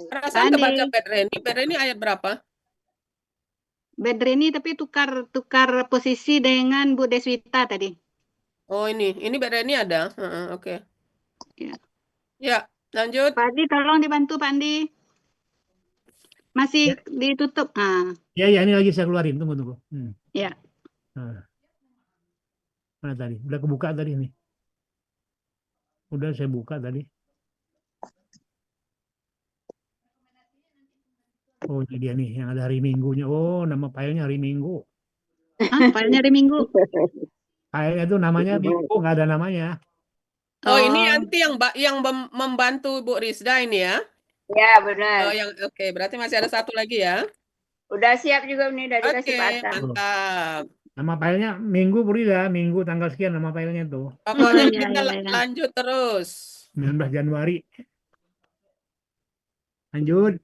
Perasaan udah baca Bedreni ayat berapa? Bedreni tapi tukar posisi dengan Bu Deswita tadi. Oh ini Bedreni ada. Oke. Ya. Ya, lanjut. Pak Andi, tolong dibantu Pak Andi. Masih Ya, ditutup. ya, ini lagi saya keluarin. Tunggu. Ya. Nah, mana tadi? Udah kebuka tadi nih. Udah saya buka tadi. Oh, ini dia nih yang ada hari Minggunya. Oh, nama filenya hari Minggu. Filenya hari Minggu. Filenya tuh namanya Minggu, nggak ada namanya. Oh, ini nanti yang membantu Bu Rizda ini ya? Ya, benar. Oh, oke, berarti masih ada satu lagi ya? Udah siap juga nih, udah dikasih Oke, Pak Atta. mantap. Nama filenya Minggu, Purida. Minggu tanggal sekian nama filenya tuh. Pokoknya iya, kita iya. lanjut terus. 19 Januari. Lanjut.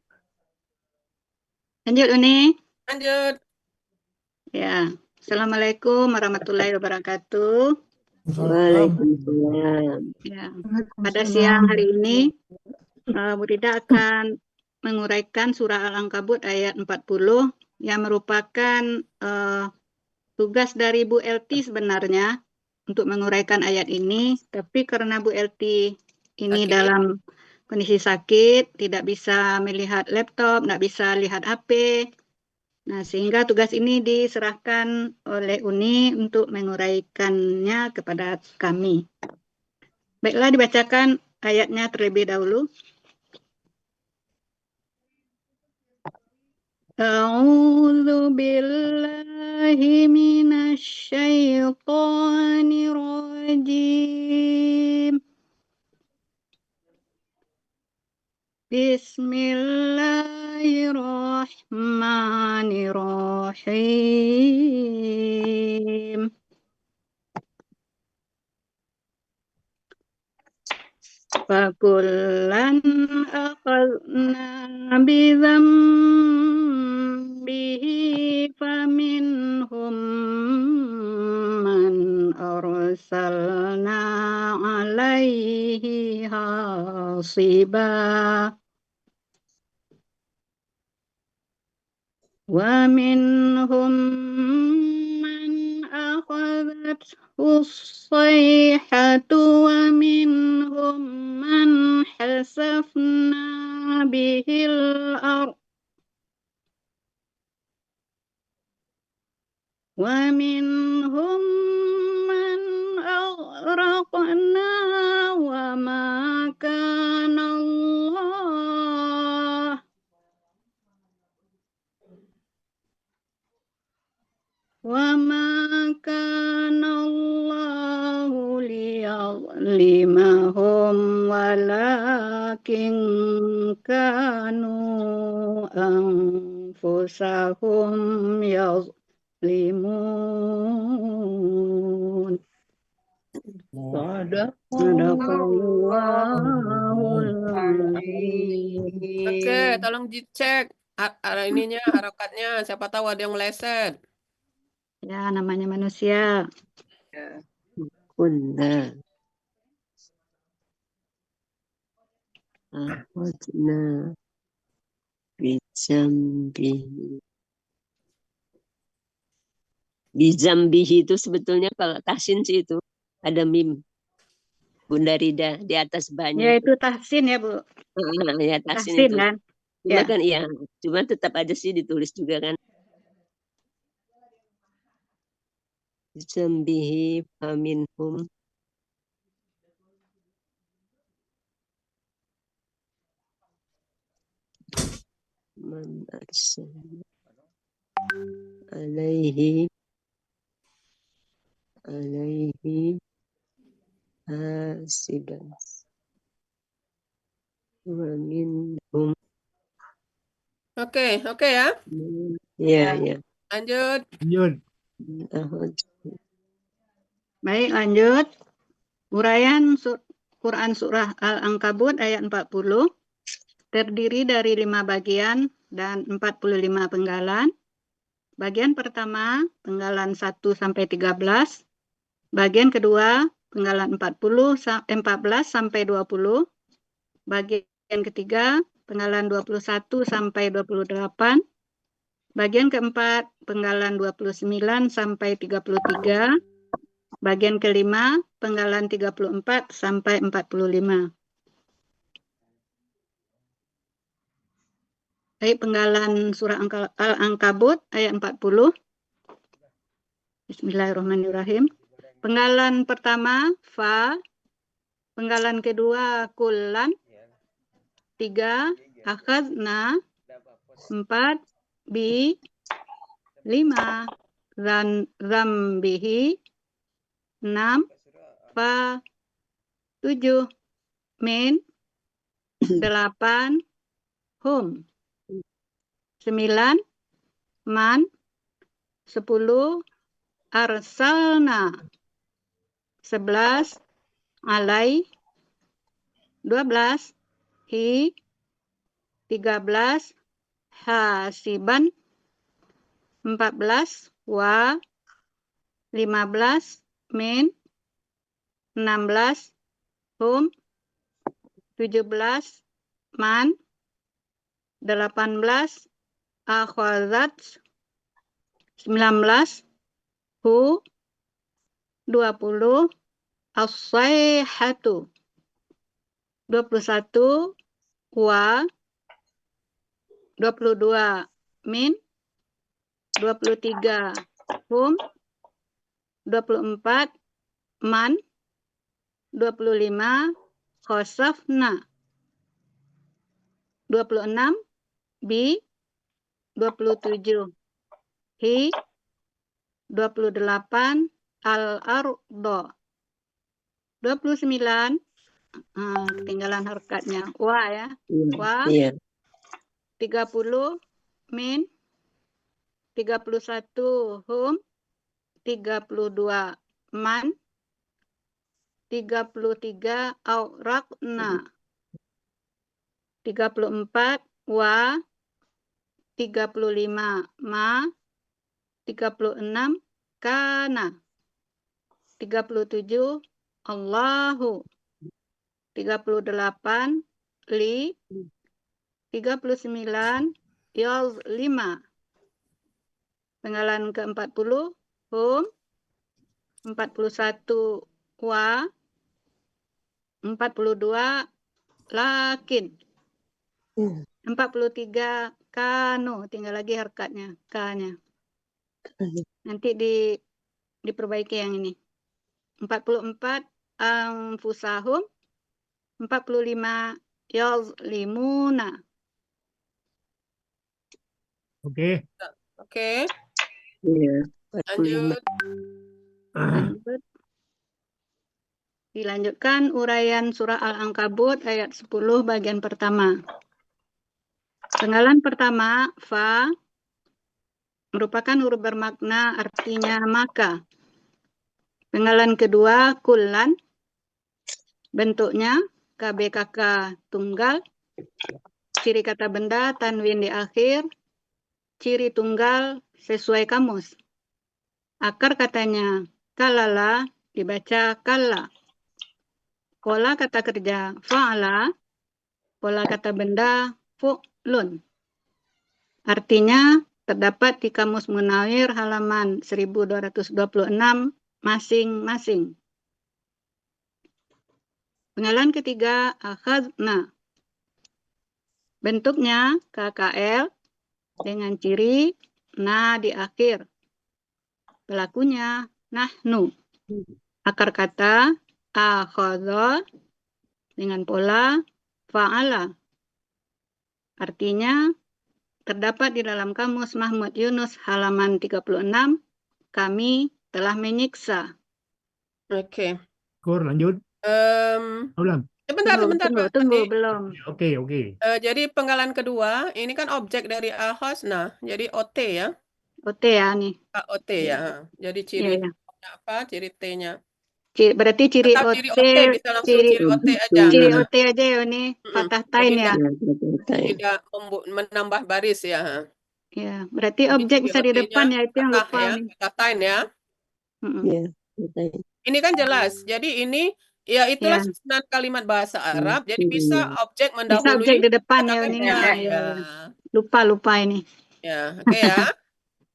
Lanjut Uni. Lanjut. Ya. Assalamualaikum warahmatullahi wabarakatuh. Waalaikumsalam. Ya. Pada siang hari ini Bu Rida akan menguraikan surah Al-Ankabut ayat 40 yang merupakan tugas dari Bu Elti sebenarnya untuk menguraikan ayat ini, tapi karena Bu Elti ini dalam kondisi sakit, tidak bisa melihat laptop, tidak bisa lihat HP. Nah, sehingga tugas ini diserahkan oleh Uni untuk menguraikannya kepada kami. Baiklah, dibacakan ayatnya terlebih dahulu. A'udzu billahi minasyaitonir rajim. Bismillahirrahmanirrahim. Fakullan akhadna bidzambihi faminhum man arsalna alaihi hasiba wa minhum man akhadathu as-sayhatu wa minhum man khasafna bihil ardh wa minhum man aghraqna wa ma kana Allah liyadhlimahum walakin kanu anfusahum yazlimun. Sadaqallahul azim. Oke, tolong dicek ininya harokatnya. Siapa tahu ada yang meleset. Ya, namanya manusia. Kunna akhadna bijambihi. Bijambihi itu sebetulnya kalau tahsin sih itu ada mim. Bunda Rida di atas banyak. Ya, itu tahsin ya, Bu. Ya, tahsin itu. Kan? Cuma Ya. kan iya, cuma tetap aja sih ditulis juga kan. Bijambihi faminhum man arsalna alaihi hasiban wa minhum. Oke ya. Ya. Lanjut. Baik, lanjut. Uraian Quran Surah Al-Ankabut ayat 40 terdiri dari 5 bagian dan 45 penggalan. Bagian pertama, penggalan 1 sampai 13. Bagian kedua, penggalan 14 sampai 20. Bagian ketiga, penggalan 21 sampai 28. Bagian keempat, penggalan 29 sampai 33. Bagian kelima, penggalan 34 sampai 45. Baik, penggalan surah Al-Ankabut ayat 40. Bismillahirrahmanirrahim. Penggalan pertama, fa. Penggalan kedua, kullan. 3, akhadna. 4, bi. 5, zambihi. 6, fa. 7, min. 8, hum. 9, man. 10, arsalna. 11, alai. 12, hi. 13, hasiban. 14, wa. 15, min. 16, hum. 17, man. 18, akhwazat. 19, hu. 20, as-sayhatu. 21, wa. 22, min. 23, hum. 24, man. 25, khosafna. 26, bi. 27, hi. 28, al-ardo. 29, ketinggalan harokatnya. Wa ya. Wa. Iya. 30, min. 31, hum. 32, man. 33, aurakna. 34, wa. 35, ma. 36, kana. 37, Allahu. 38, li. 39, yazlima. Penggalan ke-40, hum. 41, wa. 42, lakin. 43, kanu. Tinggal lagi harokatnya, ka-nya. Nanti diperbaiki yang ini. 44, anfusahum. 45, yazlimuna. Oke. Oke, Iya. 45. lanjut. Lanjut. Dilanjutkan uraian surah Al-Ankabut ayat 10 bagian pertama. Penggalan pertama, fa, merupakan huruf bermakna artinya maka. Penggalan kedua, kullan, bentuknya KBKK tunggal, ciri kata benda tanwin di akhir, ciri tunggal sesuai kamus. Akar katanya kalala, dibaca kalla. Pola kata kerja fa'ala, pola kata benda fu'lun. Artinya terdapat di Kamus Munawir halaman 1226 masing-masing. Penggalan ketiga, akhadna. Bentuknya KKL dengan ciri na di akhir. Pelakunya nahnu. Akar kata akhadha dengan pola fa'ala. Artinya terdapat di dalam Kamus Mahmud Yunus halaman 36, kami telah menyiksa. Oke. Kur, lanjut. Ulang. Sebentar, Pak Tunggu, Adi. belum. Oke. Jadi penggalan kedua, ini kan objek dari al-husna, jadi OT ya. OT ya nih. OT ya. Jadi ciri Iya. apa? Ciri T-nya. Berarti ciri Tetap OT, ciri OT, bisa langsung ciri OT aja. ciri OT aja ya nih. Fathah tain Jadi ya. Tidak menambah baris ya. Ya, berarti Jadi objek ciri bisa di OT-nya depan ya, itu yang fathah lupa ya, nih. fathah tain ya. Mm-mm. Iya. Ini kan jelas. Jadi ini Ya, itulah Ya, susunan kalimat bahasa Arab. Jadi bisa objek bisa mendahului objek di depan kata ya ini. kerja. Ya, Ya, lupa ini. ya, oke ya.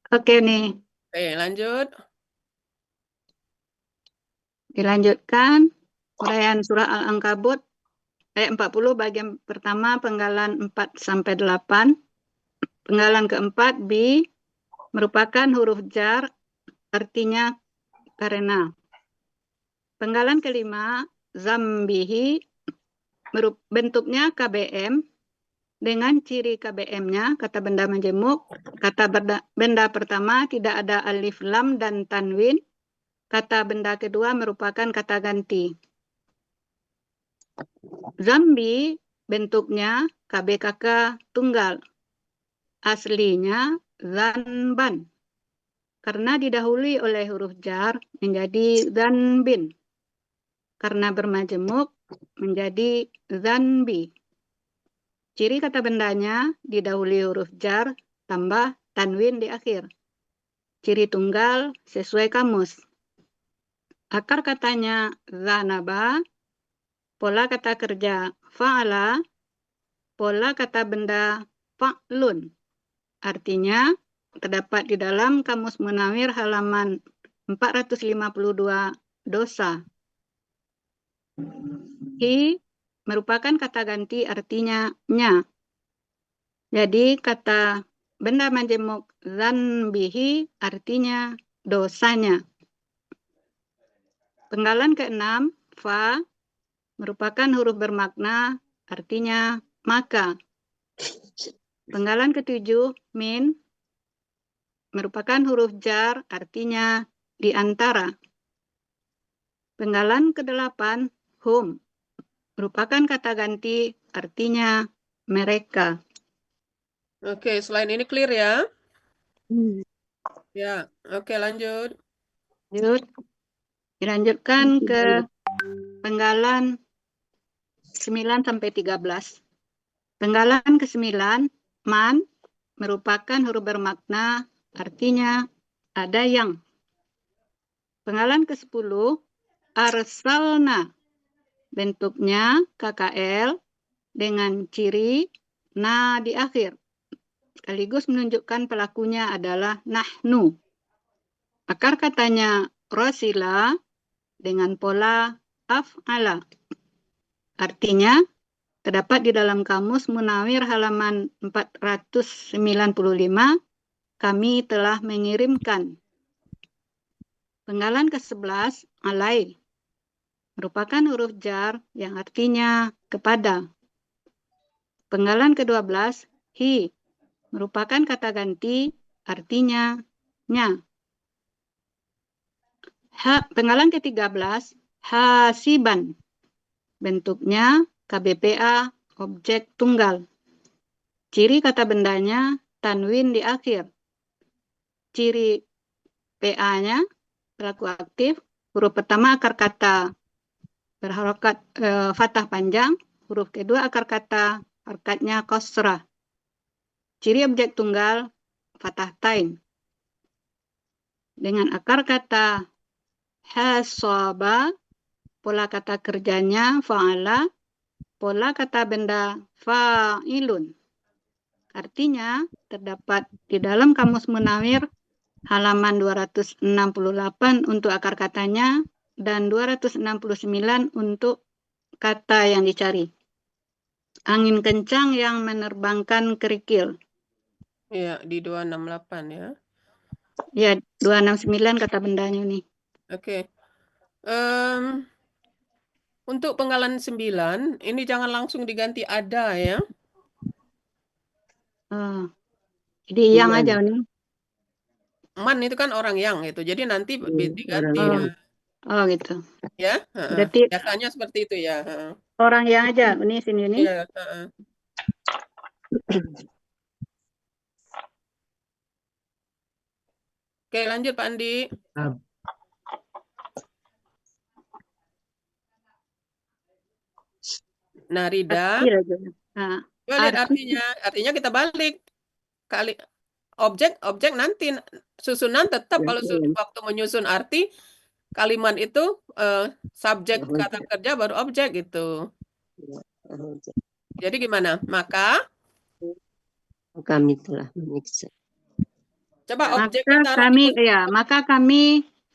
Oke nih, Oke, lanjut. dilanjutkan. Uraian surah Al-Ankabut ayat 40 bagian pertama penggalan 4 sampai 8. Penggalan keempat B merupakan huruf jar, artinya karena. Penggalan kelima zambihi bentuknya KBM dengan ciri KBM-nya kata benda majemuk. Kata benda pertama tidak ada alif lam dan tanwin. Kata benda kedua merupakan kata ganti. Zambi bentuknya KBKK tunggal. Aslinya zanban. Karena didahului oleh huruf jar menjadi zanbin. Karena bermajemuk menjadi zanbi. Ciri kata bendanya didahului huruf jar tambah tanwin di akhir. Ciri tunggal sesuai kamus. Akar katanya zanaba, pola kata kerja fa'ala, pola kata benda fa'lun. Artinya terdapat di dalam Kamus Munawir halaman 452 dosa. Hi merupakan kata ganti artinya nya. Jadi kata benda majemuk zanbihi artinya dosanya. Penggalan keenam, fa merupakan huruf bermakna artinya maka. Penggalan ketujuh, min merupakan huruf jar artinya di antara. Penggalan kedelapan, hum merupakan kata ganti artinya mereka. Oke, selain ini clear ya? Hmm. Ya, oke lanjut. Lanjut. Dilanjutkan ke penggalan 9 sampai 13. Penggalan ke-9, man merupakan huruf bermakna artinya ada yang. Penggalan ke-10, arsalna bentuknya KKL dengan ciri na di akhir. Sekaligus menunjukkan pelakunya adalah nahnu. Akar katanya rosila dengan pola af'ala. Artinya terdapat di dalam Kamus Munawir halaman 495, kami telah mengirimkan. Penggalan ke-11, alai, merupakan huruf jar yang artinya kepada. Penggalan ke-12, hi, merupakan kata ganti artinya nya. Penggalan ke-13, hasiban, bentuknya KBPA objek tunggal. Ciri kata bendanya tanwin di akhir. Ciri PA-nya pelaku aktif. Huruf pertama akar kata berharokat fathah panjang. Huruf kedua akar kata harokatnya kosrah. Ciri objek tunggal fathah tain. Dengan akar kata hasaba, pola kata kerjanya fa'ala, pola kata benda fa'ilun. Artinya terdapat di dalam Kamus Munawir halaman 268 untuk akar katanya dan 269 untuk kata yang dicari. Angin kencang yang menerbangkan kerikil. Iya, di 268 ya. Ya, 269 kata bendanya nih. Oke. Untuk penggalan 9, ini jangan langsung diganti ada ya. Jadi yang aja nih. Man itu kan orang yang itu. Jadi nanti diganti Oh gitu. ya. Berarti Biasanya seperti itu ya. orang yang aja ini sini nih. Iya, Oke, lanjut Pak Andi. Nah, Rida. Nah, Coba lihat artinya. Artinya kita balik. Objek nanti susunan tetap kalau waktu menyusun arti kalimat itu subjek kata kerja baru objek gitu. Jadi gimana? Maka kami telah menyiksa. coba objeknya Maka taruh kami, di ya, maka kami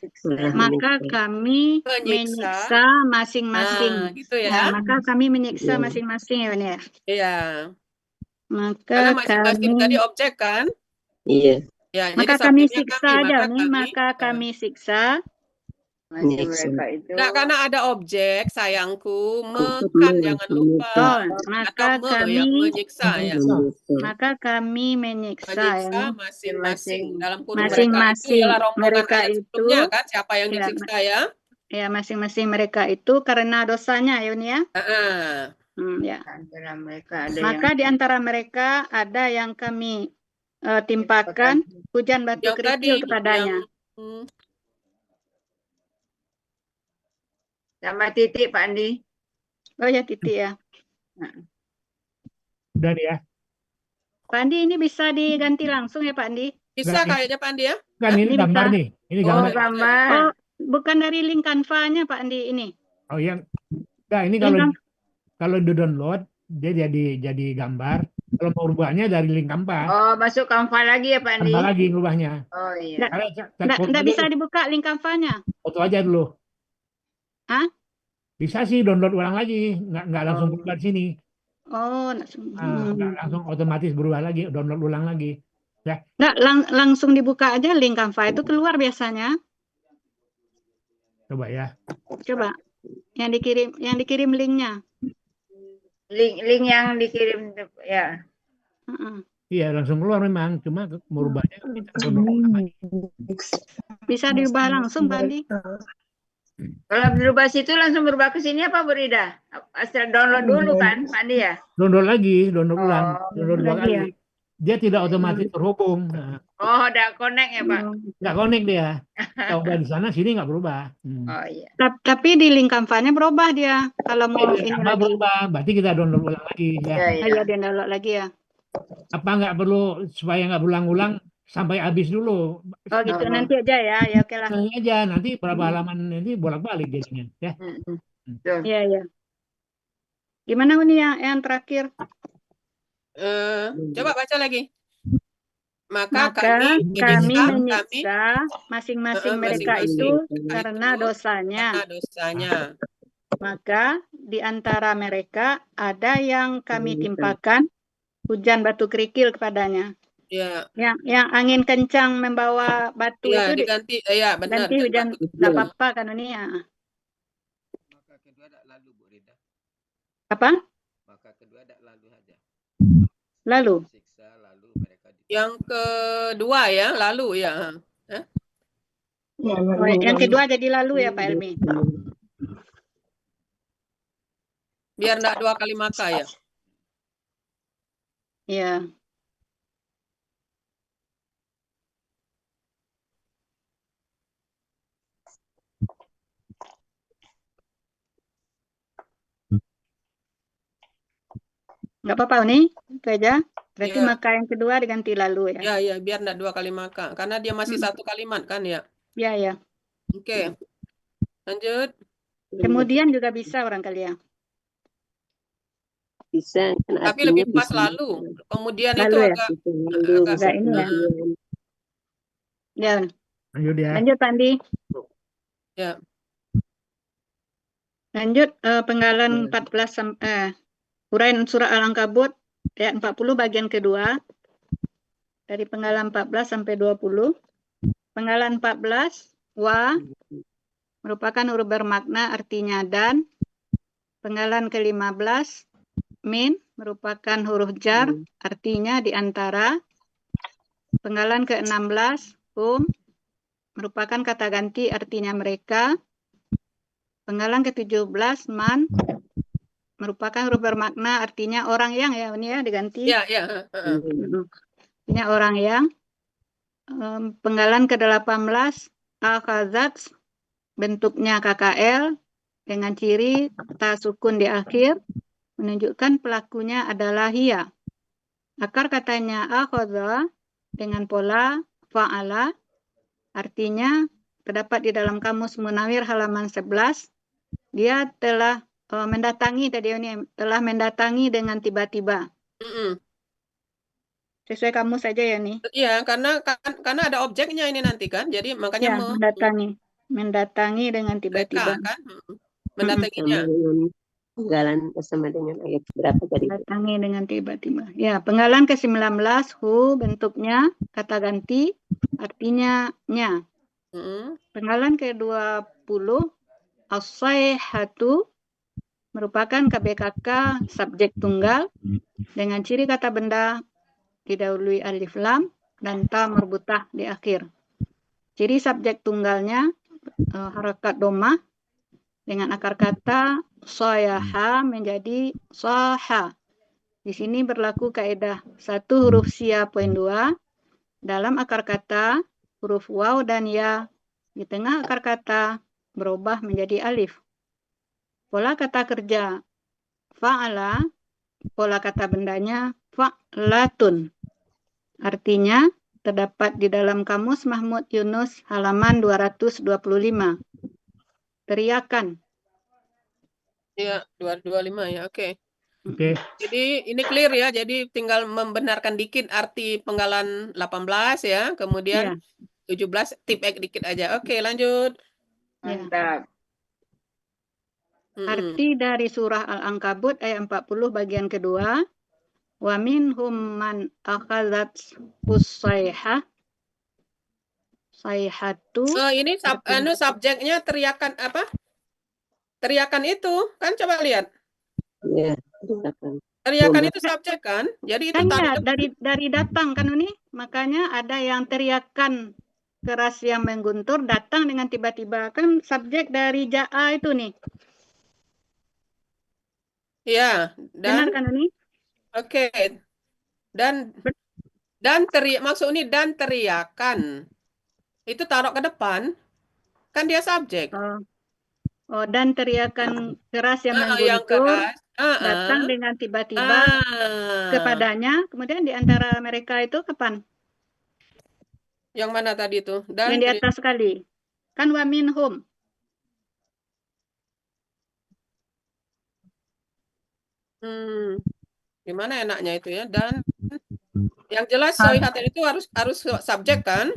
Menyiksa. menyiksa. masing-masing. Nah, gitu Ya, ya. maka kami menyiksa Iya. masing-masing ya, Uni ya. Iya. Maka Karena masing-masing kami, tadi objek kan? Iya. Ya, maka jadi kami subjeknya siksa kami, aja maka nih, maka kami siksa. Masih Menyiksa. mereka itu Enggak, karena ada objek, sayangku, Untuk kan jangan lupa. Oh, Atau maka yang kami, menyiksa ya. maka kami menyiksa ya, Menyiksa nih. masing-masing. Dalam kurung mereka itu Masing-masing ialah rombongan mereka ayat itu, sebelumnya kan, siapa yang ya, disiksa ya? ya masing-masing mereka itu karena dosanya ya, Uni ya. Ah, Ya. antara mereka ada Maka di antara mereka ada yang kami timpakan hujan batu yang tadi, kerikil kepadanya. sama titik Pak Andi. Oh ya, titik ya. Udah nih ya. Pak Andi, ini bisa diganti langsung ya Pak Andi? bisa Nggak, kayaknya Pak Andi ya? Kan ini Ini gambar bisa. nih. Ini Oh, gambar. gambar. Oh, bukan dari link Canva-nya Pak Andi ini. Oh iya. Nah, ini kalau di download dia jadi gambar. Kalau mau rubahnya dari link Canva. Oh, masuk Canva lagi ya Pak Andi. Tambah lagi rubahnya. Oh iya. Nggak bisa dibuka link Canva-nya. Foto aja dulu. Hah? Bisa sih download ulang lagi. Nggak langsung berubah di sini. Oh, Nggak langsung otomatis berubah lagi. Download ulang lagi. Ya. nggak langsung dibuka aja link Canva itu keluar biasanya. Coba ya. Coba. Yang dikirim linknya. Link yang dikirim ya. Iya langsung keluar memang. Cuma merubahnya kita download ulang lagi. Bisa diubah langsung Pak Andi. Kalau berubah situ langsung berubah ke sini apa Bu Rida? Asal download dulu kan Pak Andi ya? Download lagi, download ulang, Oh, download dua lagi ya. kali. Dia tidak otomatis terhubung. Nah, Oh, udah connect ya Pak? nggak connect dia. Kalau udah di sana sini nggak berubah. Oh iya. Tapi di link Canva-nya berubah dia. Kalau mau ini Tambah lagi. berubah, berarti kita download ulang lagi ya. Iya, iya. Iya, dia download lagi ya. Apa nggak perlu supaya nggak berulang-ulang sampai habis dulu. Oh gitu, nanti aja ya. Ya oke lah. Nanti aja, nanti berapa halaman nanti bolak-balik jadinya ya. Betul. Iya, iya. Gimana Uni yang terakhir? Coba baca lagi. Maka Kami menyiksa menyiksa masing-masing mereka itu karena dosanya. karena dosanya. Maka di antara mereka ada yang kami timpakan hujan batu kerikil kepadanya. Ya, Yang angin kencang membawa batu ya itu diganti. Ya, benar. ganti hujan, nggak apa-apa kan Uni ya. Maka kedua ada lalu Bu Rida. Apa? Maka kedua ada lalu saja. Lalu? Siksa lalu mereka. Yang kedua ya, lalu ya. Oh, yang kedua jadi lalu ya Pak Elmi. Biar enggak dua kali maka ya. Iya. Nggak apa-apa Uni, itu aja. Berarti Iya. maka yang kedua diganti lalu ya. Ya, ya, biar enggak dua kali maka. Karena dia masih satu kalimat kan ya. Ya, ya. Oke. Lanjut. Kemudian juga bisa barangkali ya. Bisa. Kan Tapi artinya lebih pas bisa. lalu. Kemudian Lalu itu ya? agak Lalu agak bisa ini ya. kemudian. Ya, Lanjut ya. lanjut Pak Andi. Ya. Lanjut penggalan 14 uraian surah Al-Ankabut ayat 40 bagian kedua. Dari penggalan 14 sampai 20. Penggalan 14 wa merupakan huruf bermakna artinya dan. Penggalan ke-15 min merupakan huruf jar artinya di antara. Penggalan ke-16 merupakan kata ganti artinya mereka. Penggalan ke-17 man merupakan huruf bermakna artinya orang yang ya ini ya diganti. Ya, ya. Artinya orang yang. Penggalan ke-18 al-khazat bentuknya KKL dengan ciri ta sukun di akhir menunjukkan pelakunya adalah hiya. Akar katanya akhadha dengan pola fa'ala artinya terdapat di dalam Kamus Munawir halaman 11. Dia telah mendatangi tadi ini, telah mendatangi dengan tiba-tiba. Mm-mm. Sesuai kamus saja ya nih. Iya, karena ada objeknya ini nanti kan. Jadi makanya Ya, mendatangi dengan mereka tiba-tiba. kan. Mendatanginya. Sama dengan penggalan sama dengan ayat berapa tadi? Mendatangi dengan tiba-tiba. Ya, penggalan ke-19 hu bentuknya kata ganti artinya nya. Mm-mm. Penggalan ke-20 as-sayhatu merupakan KBKK subjek tunggal dengan ciri kata benda didahului alif lam dan ta merbutah di akhir. Ciri subjek tunggalnya harakat domah dengan akar kata soyaha menjadi soha. Di sini berlaku kaidah 1 huruf sia poin 2 dalam akar kata huruf waw dan ya di tengah akar kata berubah menjadi alif. Pola kata kerja fa'ala, pola kata bendanya fa'latun. Artinya terdapat di dalam Kamus Mahmud Yunus halaman 225. Teriakan. Iya, 225 ya. Oke. Oke. Jadi ini clear ya. Jadi tinggal membenarkan dikit arti penggalan 18 ya. Kemudian 17 tip X dikit aja. Oke, lanjut. Mantap. Mm-mm. Arti dari surah Al-Ankabut ayat 40 bagian kedua. Wa minhum man akhadzat usayhah. Sayhatu. Ini subjeknya teriakan apa? Teriakan itu kan coba lihat. Ya, teriakan. Teriakan itu subjek kan? Jadi itu Kan tanda ya, dari datang kan ini. Makanya ada yang teriakan keras yang mengguntur datang dengan tiba-tiba. Kan subjek dari ja'a itu nih. ya, Benar dan kan ini? oke. Dan maksud ini dan teriakan. Itu taruh ke depan. Kan dia subjek. Oh, dan teriakan keras yang Yang mengguntur keras. datang dengan tiba-tiba kepadanya. Kemudian di antara mereka itu kapan? Yang mana tadi itu? Yang di atas sekali. Kan wa minhum. Gimana enaknya itu ya? Dan yang jelas soihatan itu harus subjek kan?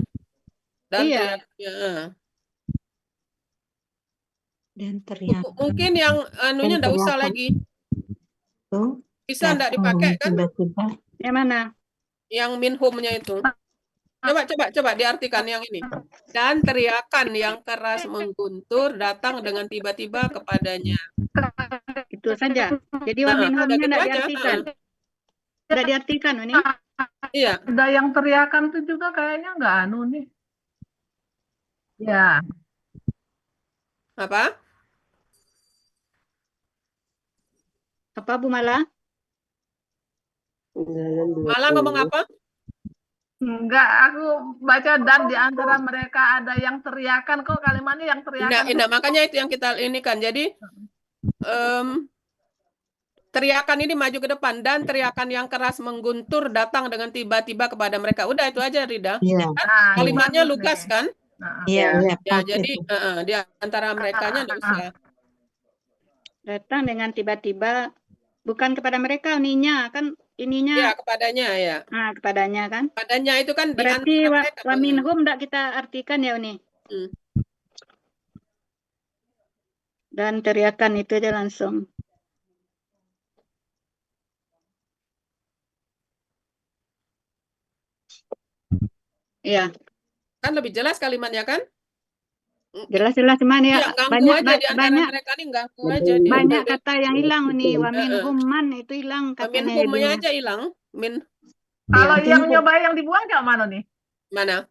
Dan Iya. teriaknya. Dan teriakan. Mungkin yang anunya enggak usah lagi. Tuh, Bisa enggak dipakai kan? tiba-tiba. Yang mana? Yang minhumnya itu. Coba diartikan yang ini. Dan teriakan yang keras mengguntur datang dengan tiba-tiba kepadanya. Itu saja. Jadi wa minhumnya gitu enggak aja. diartikan. Enggak diartikan ini. Iya. Ada yang teriakan tuh juga kayaknya nggak anu nih. Ya, Apa? Apa Bu Mala? Penggalan Malah ngomong 20. apa? enggak, aku baca dan di antara mereka ada yang teriakan kok kalimatnya yang teriakan tuh. Nah, makanya itu yang kita ini kan. Jadi teriakan ini maju ke depan dan teriakan yang keras mengguntur datang dengan tiba-tiba kepada mereka. Udah itu aja Rida. Iya. Nah, Kalimatnya bagus lugas nih. kan? Iya, iya, Ya, pas jadi itu. di antara merekanya enggak usah. Datang dengan tiba-tiba bukan kepada mereka ininya kan ininya. Ya, kepadanya ya. Nah, kepadanya kan. Kepadanya itu kan di Berarti antara mereka. wa minhum enggak kita artikan ya ini. Dan teriakan itu aja langsung. Iya, Kan lebih jelas kalimatnya kan? jelas-jelas cuman ya Iya, ganggu aja di antara banyak mereka nih ganggu aja dia. banyak kata yang hilang nih. Wa minhum man itu hilang katanya Minhumnya jadinya. aja hilang. Kalau yang nyoba yang dibuang yang mana nih? Mana?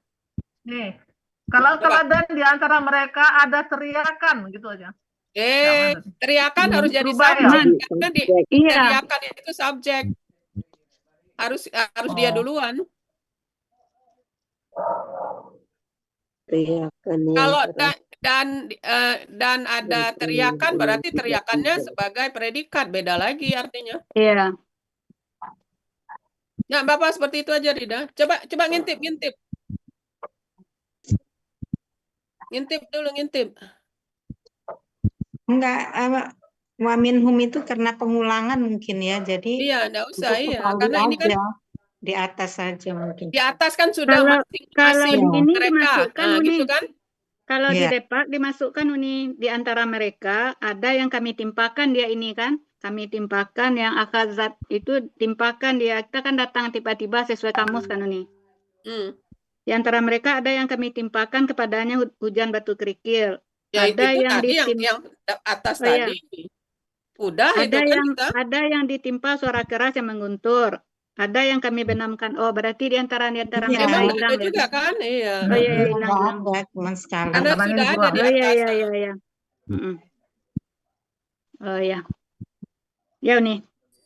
Nih. Kalau dan di antara mereka ada teriakan gitu aja. Teriakan harus jadi Berubah ya? subjek. Karena Iya. teriakan itu subjek. Harus dia duluan. Teriakan yang Kalau keras. dan ada teriakan berarti teriakannya sebagai predikat, beda lagi artinya. Iya. Nah, Bapak seperti itu aja Rida. Coba ngintip. Ngintip dulu, ngintip. Enggak, wa minhum itu karena pengulangan mungkin ya. Jadi Iya, enggak usah, untuk iya. sekali Karena ini kan aja di atas saja mungkin. di atas kan sudah Kalau masing-masing ini mereka. dimasukkan Nah, Uni. gitu kan? Kalau di Iya. Depak dimasukkan Uni di antara mereka ada yang kami timpakan dia ini kan. Kami timpakan yang akhazat itu timpakan dia. Kita kan datang tiba-tiba sesuai kamus kan Uni. Hmm. Di antara mereka ada yang kami timpakan kepadanya hujan batu kerikil. Ya Ada itu yang tadi ditim yang atas Oh iya. tadi. Udah itu Ada kan yang kita. ditimpa suara keras yang mengguntur. Ada yang kami benamkan. Oh, berarti di antara Iya. mereka Memang hilang ada ya. juga kan? Iya. Oh iya, Iya, hilang. enggak ada, cuma sekali. Karena Teman-teman sudah ini ada di Oh iya, atas. iya. Mm-mm. Oh iya. Ya Uni.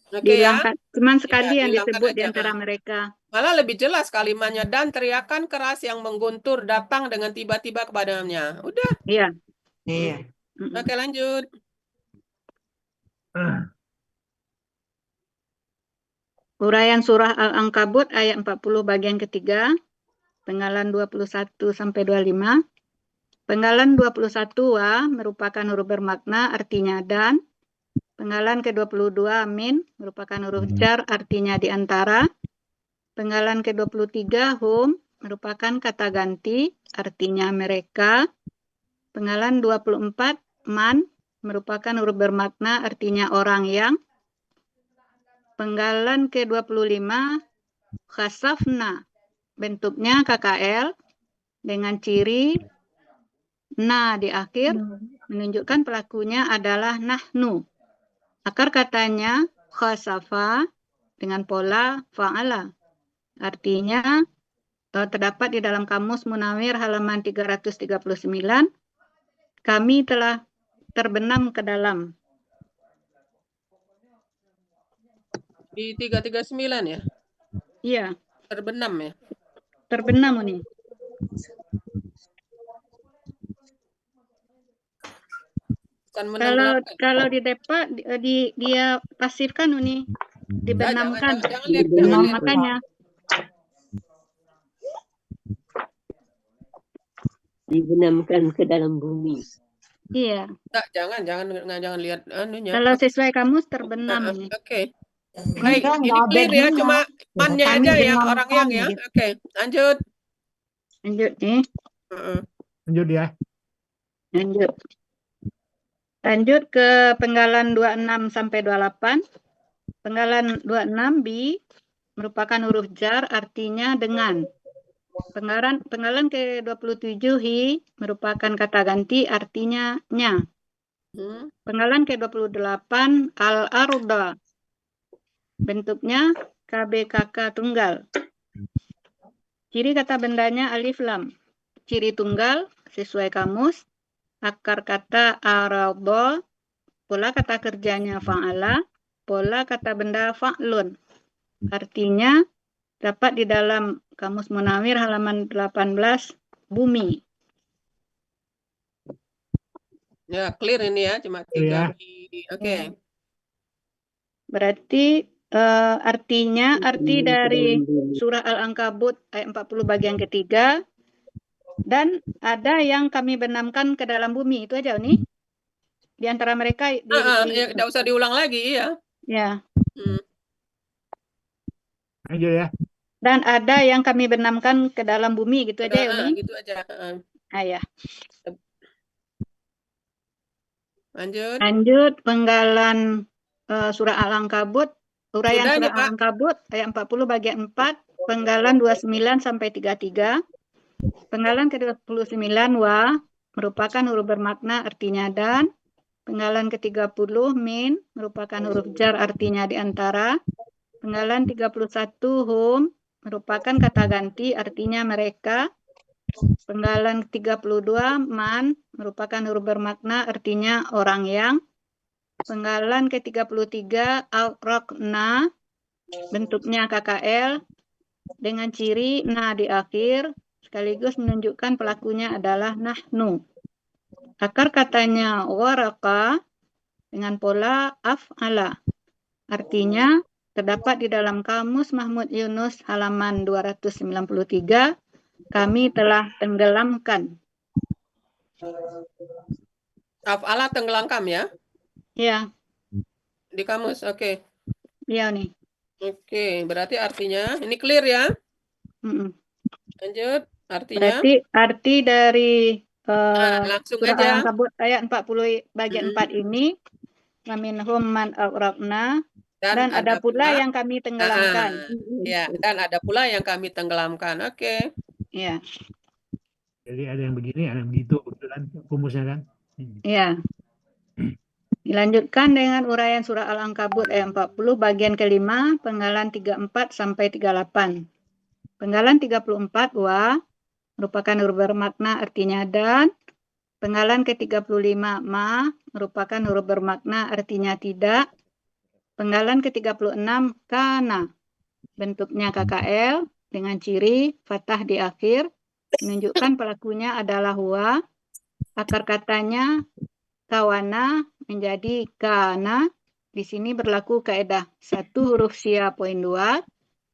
Oke ya. Dihilangkan. Cuman sekali yang Dihilangkan disebut di aja. antara mereka. Malah lebih jelas kalimatnya, dan teriakan keras yang mengguntur datang dengan tiba-tiba kepadanya. Udah. Iya. Iya. Mm-mm. Oke, lanjut. Uraian surah Al-Ankabut ayat 40 bagian ketiga. Penggalan 21 sampai 25. Penggalan 21 wa merupakan huruf bermakna artinya dan. Penggalan ke-22 min merupakan huruf jar artinya di antara. Penggalan ke-23 hum merupakan kata ganti artinya mereka. Penggalan 24 man merupakan huruf bermakna artinya orang yang. Penggalan ke-25 khasafna bentuknya KKL dengan ciri na di akhir menunjukkan pelakunya adalah nahnu. Akar katanya khasafa dengan pola fa'ala. Artinya terdapat di dalam kamus Munawir halaman 339. Kami telah terbenam ke dalam. Di 339 ya? Iya, Terbenam ya? terbenam nih. Bukan menenggelamkan. Kalau di Depa dia pasifkan nih, dibenamkan. Jangan lihat. Makanya Dibenamkan ke dalam bumi. iya. Jangan lihat anunya. Kalau sesuai kamus terbenam nih. Oke. Baik, Enggak, ini enggak ada clear ya, dia. cuma mannya Kami aja yang benamkan orang yang ya. gitu. Oke, lanjut. Lanjut nih. Lanjut ya. Lanjut ke penggalan 26 sampai 28. Penggalan 26 bi merupakan huruf jar artinya dengan. Penggalan ke-27 hi merupakan kata ganti artinya nya. Penggalan ke-28 al-arda bentuknya KBKK tunggal. Ciri kata bendanya alif lam. Ciri tunggal sesuai kamus. Akar kata arada, pola kata kerjanya fa'ala, pola kata benda fa'lun. Artinya dapat di dalam kamus Munawir halaman 18 bumi. Ya, clear ini ya, cuma 3 bi. Oke. Berarti artinya arti dari surah Al-Ankabut ayat 40 bagian ketiga. Dan ada yang kami benamkan ke dalam bumi, itu aja nih. Di antara mereka Ya, tidak usah diulang lagi ya. Ya. Lanjut ya. Dan ada yang kami benamkan ke dalam bumi, gitu aja ya Uni. Gitu aja. Ya. Lanjut Penggalan surah Al-Ankabut, uraian surah Al-Ankabut ayat 40 bagian 4, penggalan 29 sampai 33. Penggalan ke-29 wa merupakan huruf bermakna artinya dan. Penggalan ke-30 min merupakan huruf jar artinya di antara. Penggalan 31 hum merupakan kata ganti artinya mereka. Penggalan 32 man merupakan huruf bermakna artinya orang yang. Penggalan ke-33 al-raqna bentuknya KKL dengan ciri na di akhir sekaligus menunjukkan pelakunya adalah nahnu. Akar katanya waraka dengan pola af'ala. Artinya terdapat di dalam kamus Mahmud Yunus halaman 293, kami telah tenggelamkan. Af'ala tenggelamkan ya Ya, di kamus. Oke. iya nih. Oke, berarti artinya ini clear ya. Mm-mm. Lanjut, artinya Berarti arti dari langsung surah aja. Al-Ankabut ayat 40 bagian Mm-mm. 4 ini, Waminhum man aghraqna, dan ada pula yang kami tenggelamkan. Ya, dan ada pula yang kami tenggelamkan. Oke. Ya, Jadi ada yang begini, ada yang begitu, gitu kan rumusnya kan. ya. Dilanjutkan dengan uraian surah Al-Ankabut ayat 40 bagian kelima, penggalan 34 sampai 38. Penggalan 34 wa merupakan huruf bermakna artinya dan. Penggalan ke-35 ma merupakan huruf bermakna artinya tidak. Penggalan ke-36 kana bentuknya KKL dengan ciri fathah di akhir menunjukkan pelakunya adalah huwa. Akar katanya kawana menjadi kana. Di sini berlaku kaidah 1 huruf sia poin 2.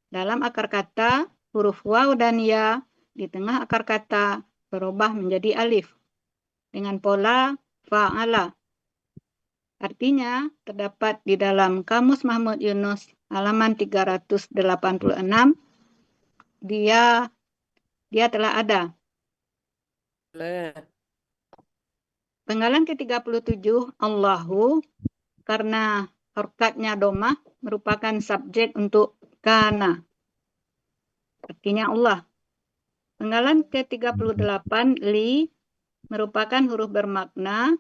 Dalam akar kata huruf waw dan ya di tengah akar kata berubah menjadi alif dengan pola fa'ala. Artinya terdapat di dalam Kamus Mahmud Yunus halaman 386. Dia telah ada. Boleh. Penggalan ke-37 Allahu, karena harokatnya domah merupakan subjek untuk kana. Artinya Allah. Penggalan ke-38 li merupakan huruf bermakna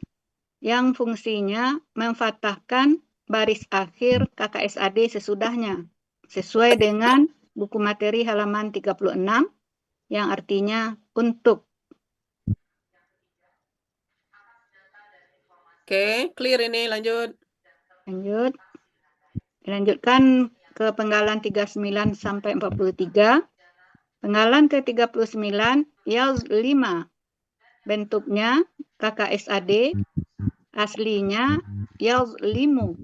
yang fungsinya memfathahkan baris akhir KKSAD sesudahnya, sesuai dengan buku materi halaman 36 yang artinya untuk. Oke, clear ini, lanjut. Lanjut. Dilanjutkan ke penggalan 39 sampai 43. Penggalan ke-39 yaz 5. Bentuknya KKSAD, aslinya yaz limu.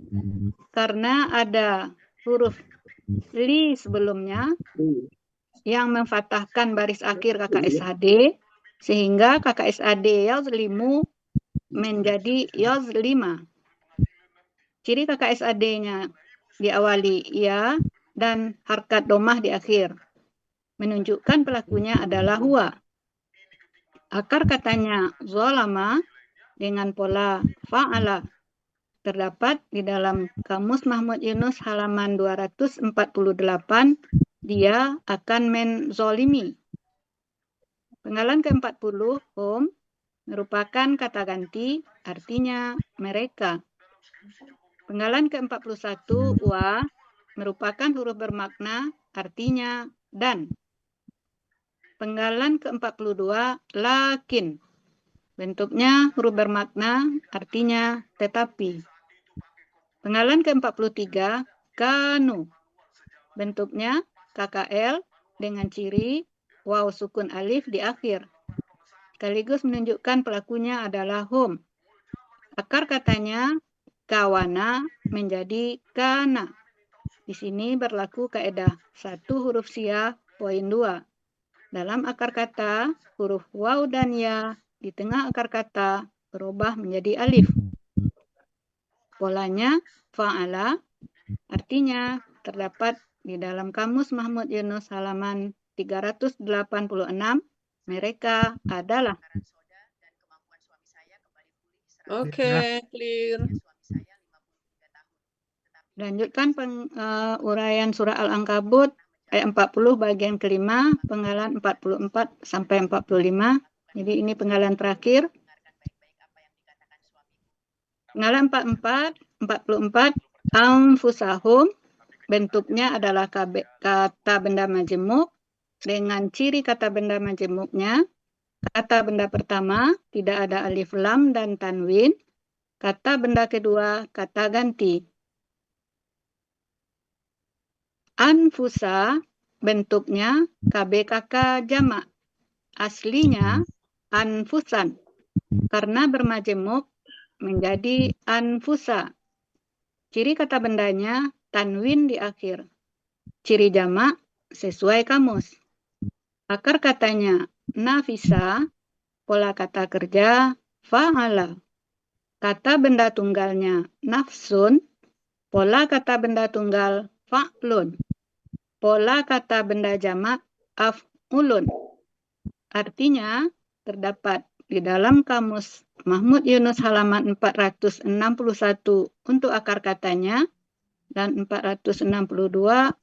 Karena ada huruf li sebelumnya yang memfathahkan baris akhir KKSAD, sehingga KKSAD yaz limu menjadi yaz 5. Ciri KKSAD-nya diawali ya dan harkat domah di akhir. Menunjukkan pelakunya adalah huwa. Akar katanya zolama dengan pola fa'ala terdapat di dalam Kamus Mahmud Yunus halaman 248. Dia akan menzolimi. Penggalan ke-40 merupakan kata ganti, artinya mereka. Penggalan ke-41 wa merupakan huruf bermakna, artinya dan. Penggalan ke-42 lakin, bentuknya huruf bermakna, artinya tetapi. Penggalan ke-43 kanu, bentuknya KKL dengan ciri waw sukun alif di akhir. Sekaligus menunjukkan pelakunya adalah hum. Akar katanya kawana menjadi kana. Di sini berlaku kaidah 1 huruf sia poin 2. Dalam akar kata, huruf waw dan ya di tengah akar kata berubah menjadi alif. Polanya fa'ala, artinya terdapat di dalam Kamus Mahmud Yunus halaman 386. Mereka adalah. Oke, clear. Lanjutkan uraian surah Al-Ankabut ayat 40 bagian kelima, penggalan 44 sampai 45. Jadi ini penggalan terakhir. Penggalan 44, anfusahum, bentuknya adalah kata benda majemuk dengan ciri kata benda majemuknya. Kata benda pertama tidak ada alif lam dan tanwin. Kata benda kedua kata ganti. Anfusa bentuknya KBKK jamak. Aslinya anfusan. Karena bermajemuk menjadi anfusa. Ciri kata bendanya tanwin di akhir. Ciri jamak sesuai kamus. Akar katanya nafisa, pola kata kerja fa'ala. Kata benda tunggalnya nafsun, pola kata benda tunggal fa'lun. Pola kata benda jamak af'ulun. Artinya terdapat di dalam kamus Mahmud Yunus halaman 461 untuk akar katanya dan 462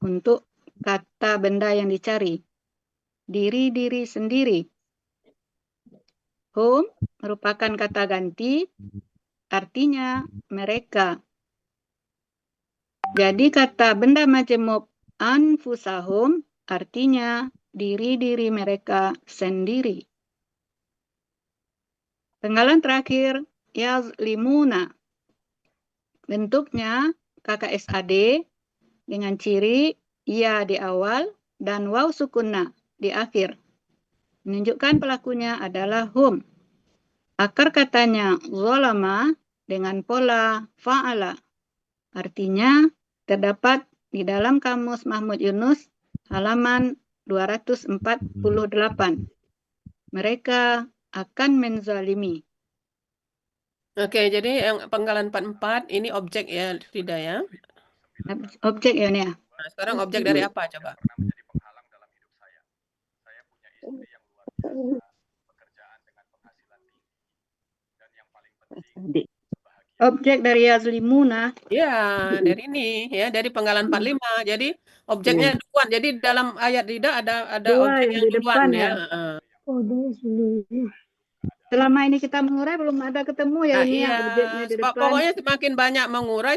untuk kata benda yang dicari. Diri-diri sendiri. Hum merupakan kata ganti, artinya mereka. Jadi kata benda majemuk anfusahum artinya diri-diri mereka sendiri. Penggalan terakhir, yazlimuna. Bentuknya KKSAD dengan ciri ya di awal dan waw sukunna di akhir. Menunjukkan pelakunya adalah hum. Akar katanya zolama dengan pola fa'ala. Artinya terdapat di dalam kamus Mahmud Yunus halaman 248. Mereka akan menzalimi. Oke, jadi yang penggalan 44 ini objek ya, Rida ya. Objek ya nih ya. Nah, sekarang objek dari apa coba? Objek dari yazlimuna. Ya, dari ini ya, dari penggalan 45. Jadi objeknya duluan. Jadi dalam ayat Rida ada Dua objek yang yang di duluan depan ya. ya. Selama ini kita mengurai belum ada ketemu ya Nah, ini iya, yang objeknya di depan. pokoknya semakin banyak mengurai,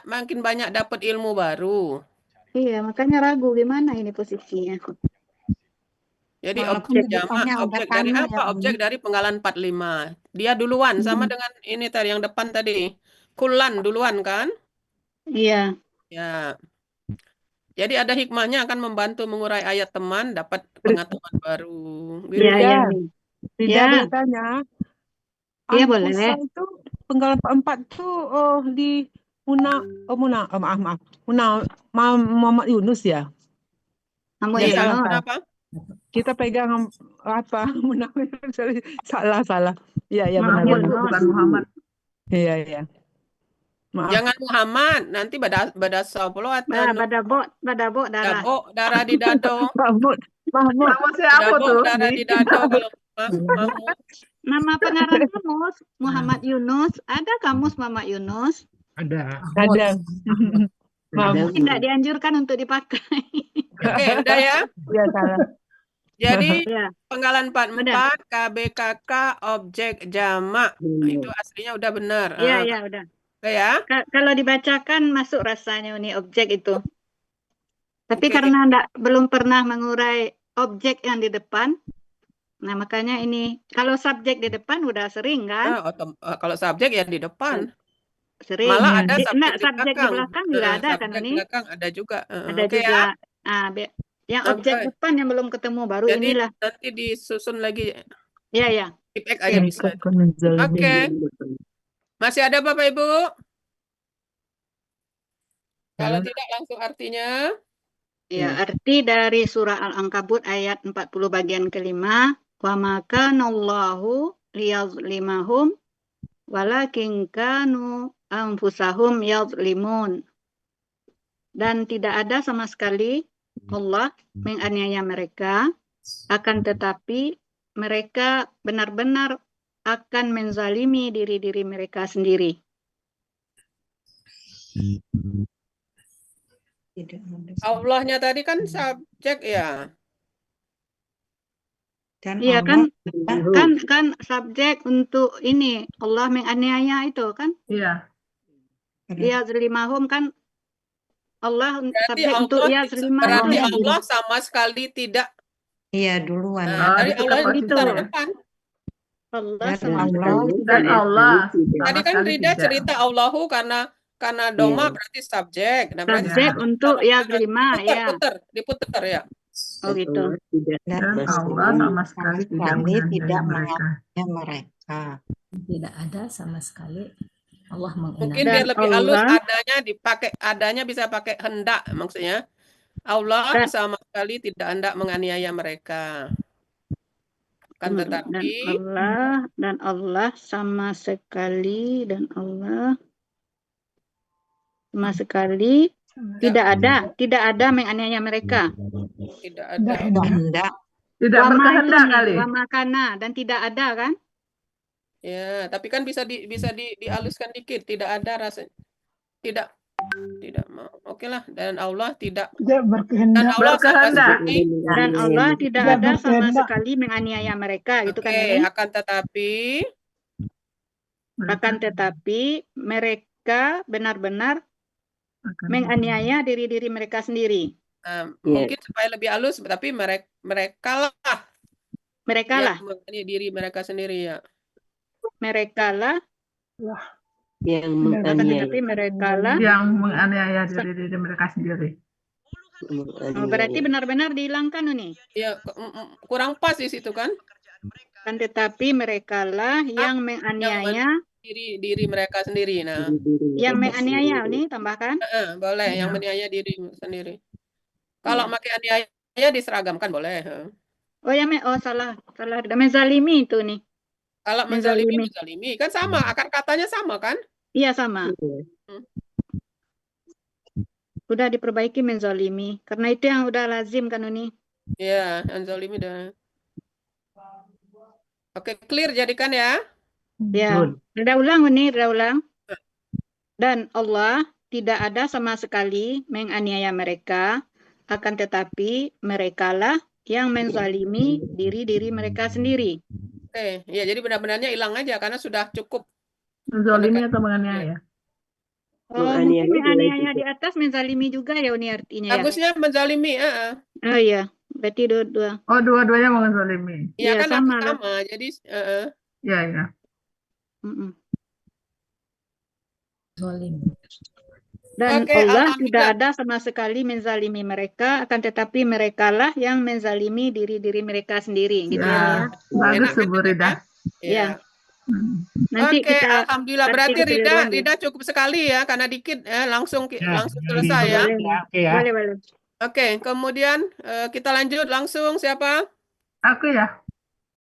makin banyak dapat ilmu baru. Iya, makanya ragu gimana ini posisinya. Jadi Walaupun objek di jamak, depannya udah objek dari tanda apa? ya, Objek dari penggalan 45. Dia duluan, sama dengan ini tadi yang depan tadi. Kulan duluan kan? Iya. Ya. Jadi ada hikmahnya akan membantu mengurai ayat teman, dapat pengetahuan baru. Gitu. Iya, iya. Rida Ya. boleh tanya? Iya, Anfusa boleh. itu penggalan 44 tuh di Muhammad Yunus ya? Mahmud Ya, Yunus. Kenapa? Kita pegang apa? Sorry, salah. Iya, benar. Mahmud Bukan Muhammad. Iya. Maaf. Jangan Muhammad, nanti pada sapuluh atau Badabo darah. darah di dado. Mahmud. Nama siapa Dabo tuh? darah di dado kalau Mahmud. Nama pengarang kamus Muhammad Yunus. Ada kamus Muhammad Yunus? Ada. Mahmud. Tidak dianjurkan untuk dipakai. Oke, udah ya. Ya, salah. Jadi Ya. penggalan 44 KBKK objek jamak. Nah, itu aslinya udah benar. Iya, udah. Oke ya. Kalau dibacakan masuk rasanya ini objek itu. Tapi Oke. karena belum pernah mengurai objek yang di depan, nah makanya ini kalau subjek di depan udah sering kan? Kalau subjek ya di depan. Sering. Malah ada subjek di belakang juga ada kan subjek ini? belakang ada juga. Ada Oke juga. ya. Yang objek Oke. depan yang belum ketemu baru Jadi inilah. nanti disusun lagi. Iya. Keep aja bisa. Oke. Masih ada Bapak Ibu? Kalau tidak langsung artinya. Ya, arti dari surah Al-Ankabut ayat 40 bagian kelima, wa makanallahu liyazlimahum walakin kanu anfusahum yazlimun. Dan tidak ada sama sekali Allah menganiaya mereka, akan tetapi mereka benar-benar akan menzalimi diri-diri mereka sendiri. Allahnya tadi kan subjek ya. Dan Iya Allah kan subjek untuk ini Allah menganiaya itu kan? Iya. Yazlimahum kan Allah Berarti subjek untuk yazlimahum. berarti Allah sama sekali tidak. iya duluan. Nah, dari Allah itu itu taruh ya. depan. Allah Dan sama Allah Dan Allah. Tadi kan Rida cerita Allahu karena doma berarti subjek. Nah, berarti subjek untuk yazlimah ya. diputer ya. Oh gitu. Dan Allah sama sekali tidak menganiaya mereka. Tidak ada sama sekali Allah Mungkin mengenal. biar Dan lebih halus Allah- adanya bisa pakai hendak maksudnya. Allah sama sekali tidak hendak menganiaya mereka. Akan dan tetapi Allah sama sekali tidak ada menganiaya mereka. tidak ada. Kehendak. Tidak Wama itu berkehendak nih, kali. wama kana dan tidak ada kan? Ya, tapi kan bisa dihaluskan dikit. Tidak ada rasanya. Tidak mau. Oke lah. Dan Allah tidak. Tidak Dan berkehendak. Allah sama Berkehendak. sekali. Dan Allah tidak Tidak ada sama berkehendak. sekali menganiaya mereka, gitu kan Oke, ini. akan tetapi Mereka benar-benar menganiaya diri-diri mereka sendiri. mungkin supaya lebih halus, tapi mereka lah Mereka yang lah, menganiaya diri mereka sendiri ya. mereka lah, yang akan menganiaya. tetapi mereka lah. Yang menganiaya diri mereka sendiri. Oh, berarti benar-benar dihilangkan nih. Ya, kurang pas di situ kan? Akan tetapi mereka lah yang menganiaya, Diri mereka sendiri. Nah, yang menganiaya nih tambahkan. boleh yang menganiaya diri sendiri. Kalau pakai aniaya diseragamkan boleh. Oh ya, salah. Menzalimi itu nih. Kalau menzalimi kan sama, akar katanya sama kan? Iya sama. Udah diperbaiki menzalimi, karena itu yang udah lazim kan ini. Iya, menzalimi udah. Oke, clear jadikan ya. Ya, udah ulang. Dan Allah tidak ada sama sekali menganiaya mereka, akan tetapi merekalah yang menzalimi diri-diri mereka sendiri. Oke, ya jadi benar-benarnya hilang aja karena sudah cukup. Menzalimi atau menganiaya? Oh, mungkin menganiaya di atas menzalimi juga ya ini artinya ya. Bagusnya menzalimi, Oh iya, berarti dua-dua. Oh, dua-duanya menzalimi. Iya Iya, kan sama sama. Jadi Iya. Dan Oke, Allah tidak alhamdulillah. ada sama sekali menzalimi mereka, akan tetapi merekalah yang menzalimi diri-diri mereka sendiri, gitu ya. Bagus Bu Rida. Ya. Nanti Oke, kita alhamdulillah. Berarti Rida cukup sekali ya, karena dikit langsung selesai ya. Boleh. Oke, kemudian kita lanjut langsung siapa? Aku ya.